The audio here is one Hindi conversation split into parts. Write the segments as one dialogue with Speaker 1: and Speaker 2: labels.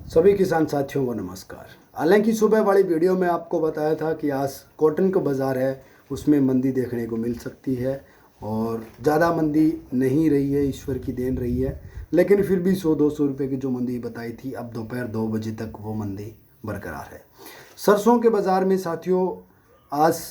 Speaker 1: सभी किसान साथियों को नमस्कार। हालांकि सुबह वाली वीडियो में आपको बताया था कि आज कॉटन का बाज़ार है, उसमें मंदी देखने को मिल सकती है और ज़्यादा मंदी नहीं रही है, ईश्वर की देन रही है। लेकिन फिर भी 100-200 रुपये की जो मंदी बताई थी, अब दोपहर 2 बजे तक वो मंदी बरकरार है। सरसों के बाज़ार में साथियों आज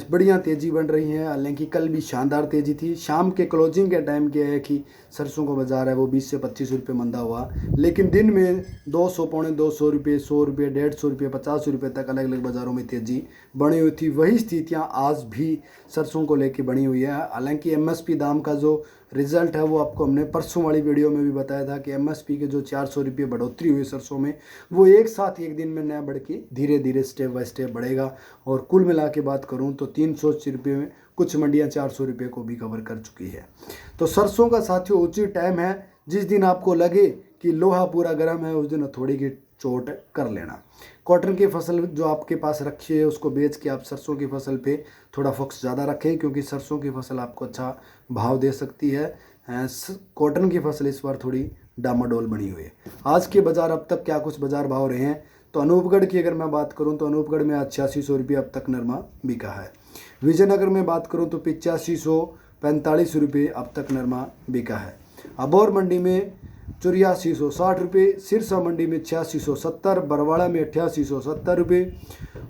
Speaker 1: बढ़िया तेज़ी बन रही है। हालांकि कल भी शानदार तेज़ी थी। शाम के क्लोजिंग के टाइम क्या है कि सरसों का बाज़ार है वो 20 से 25 रुपये मंदा हुआ, लेकिन दिन में 200, पौने 200 रुपये, 100 रुपये, 150 रुपये, 50 रुपये तक अलग अलग बाज़ारों में तेज़ी बनी हुई थी। वही स्थितियां आज भी सरसों को लेकर बनी हुई है। हालांकि एमएसपी दाम का जो रिज़ल्ट है वो आपको हमने परसों वाली वीडियो में भी बताया था कि एमएसपी के जो 400 रुपये बढ़ोतरी हुई सरसों में, वो एक साथ एक दिन में न बढ़ के धीरे धीरे स्टेप बाय स्टेप बढ़ेगा। और कुल मिला के बात करूं तो 300 रुपये में कुछ मंडियां 400 रुपये को भी कवर कर चुकी है। तो सरसों का साथियों उचित टाइम है। जिस दिन आपको लगे कि लोहा पूरा गर्म है, उस दिन थोड़ी की चोट कर लेना। कॉटन की फसल जो आपके पास रखी है उसको बेच के आप सरसों की फसल पे थोड़ा फोकस ज़्यादा रखें, क्योंकि सरसों की फसल आपको अच्छा भाव दे सकती है। कॉटन की फसल इस बार थोड़ी डामाडोल बनी हुई है। आज के बाज़ार अब तक क्या कुछ बाज़ार भाव रहे हैं, तो अनूपगढ़ की अगर मैं बात करूं तो अनूपगढ़ में आज 8600 रुपये अब तक नरमा बिका है। विजयनगर में बात करूं तो 8545 रुपये अब तक नरमा बिका है। अबोर मंडी में 8460 रुपये, सिरसा मंडी में 8670, बरवाड़ा में 8870 रुपये।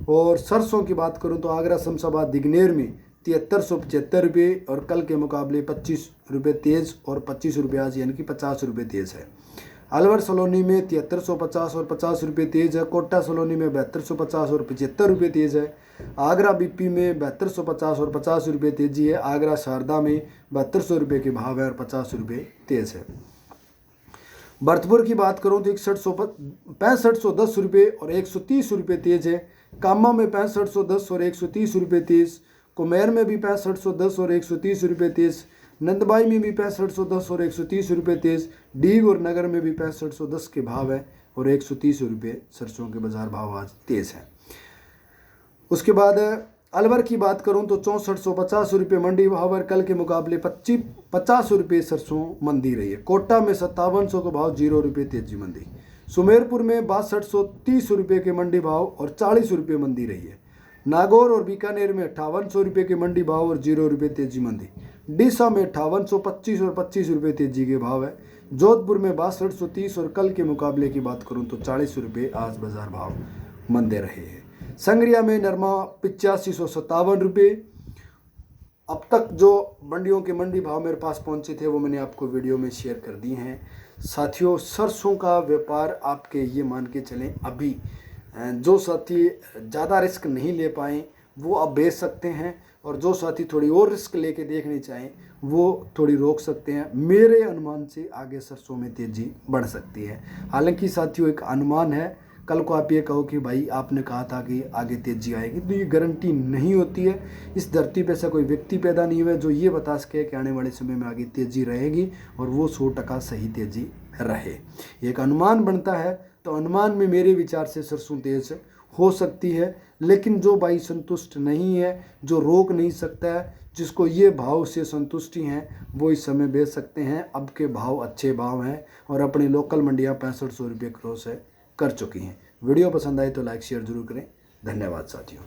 Speaker 1: और सरसों की बात करूं तो आगरा, शमशाबाद, दिगनेर में 7375 रुपये और कल के मुकाबले 25 रुपये तेज़ और 25 रुपये आज यानी कि 50 रुपये तेज़ है। अलवर सलोनी में 7350 और 50 रुपये तेज़ है। कोटा सलोनी में 7250 और 75 रुपये तेज़ है। आगरा बीपी में 7250 और 50 रुपये तेज़ी है। आगरा शारदा में 7200 रुपये के भाव है और 50 रुपये तेज़ है। भरतपुर की बात करूं तो 6510 रुपये और 130 रुपये तेज़ है। कामा में 6510 और 130 रुपये तेज़। कुमेर में भी 6510 और 130 रुपये तेज़। नंदबाई में भी 6510 और 130 रुपये तेज़। डीग और नगर में भी 6510 के भाव है और 130 रुपये सरसों के बाज़ार भाव आज तेज़ है। उसके बाद अलवर की बात करूं तो 6450 रुपये मंडी भाव है, कल के मुकाबले 50 रुपये सरसों मंदी रही है। कोटा में 5700 का भाव, 0 रुपये तेजी मंदी। सुमेरपुर में 6230 रुपये के मंडी भाव और 40 रुपये मंदी रही है। नागौर और बीकानेर में 5800 रुपये के मंडी भाव और 0 रुपये तेजी मंदी। डीसा में 5825 और 25 रुपये तेजी के भाव है। जोधपुर में 6230 और कल के मुकाबले की बात करूं तो 40 रुपये आज बाजार भाव मंदे रहे हैं। संग्रिया में नरमा 8557 रुपये। अब तक जो मंडियों के मंडी भाव मेरे पास पहुंचे थे वो मैंने आपको वीडियो में शेयर कर दिए हैं। साथियों सरसों का व्यापार आपके ये मान के चलें, अभी जो साथी ज़्यादा रिस्क नहीं ले पाए वो अब बेच सकते हैं, और जो साथी थोड़ी और रिस्क लेके देखनी चाहें वो थोड़ी रोक सकते हैं। मेरे अनुमान से आगे सरसों में तेज़ी बढ़ सकती है। हालांकि साथियों एक अनुमान है, कल को आप ये कहो कि भाई आपने कहा था कि आगे तेज़ी आएगी, तो ये गारंटी नहीं होती है। इस धरती पे ऐसा कोई व्यक्ति पैदा नहीं हुआ है जो ये बता सके कि आने वाले समय में आगे तेज़ी रहेगी और वो 100% सही तेज़ी रहे। एक अनुमान बनता है, तो अनुमान में मेरे विचार से सरसों तेज़ हो सकती है। लेकिन जो भाई संतुष्ट नहीं है, जो रोक नहीं सकता है, जिसको ये भाव से संतुष्टि हैं, वो इस समय बेच सकते हैं। अब के भाव अच्छे भाव हैं और अपनी लोकल मंडियाँ 6500 रुपये क्रॉस है कर चुकी हैं। वीडियो पसंद आए तो लाइक शेयर जरूर करें। धन्यवाद साथियों।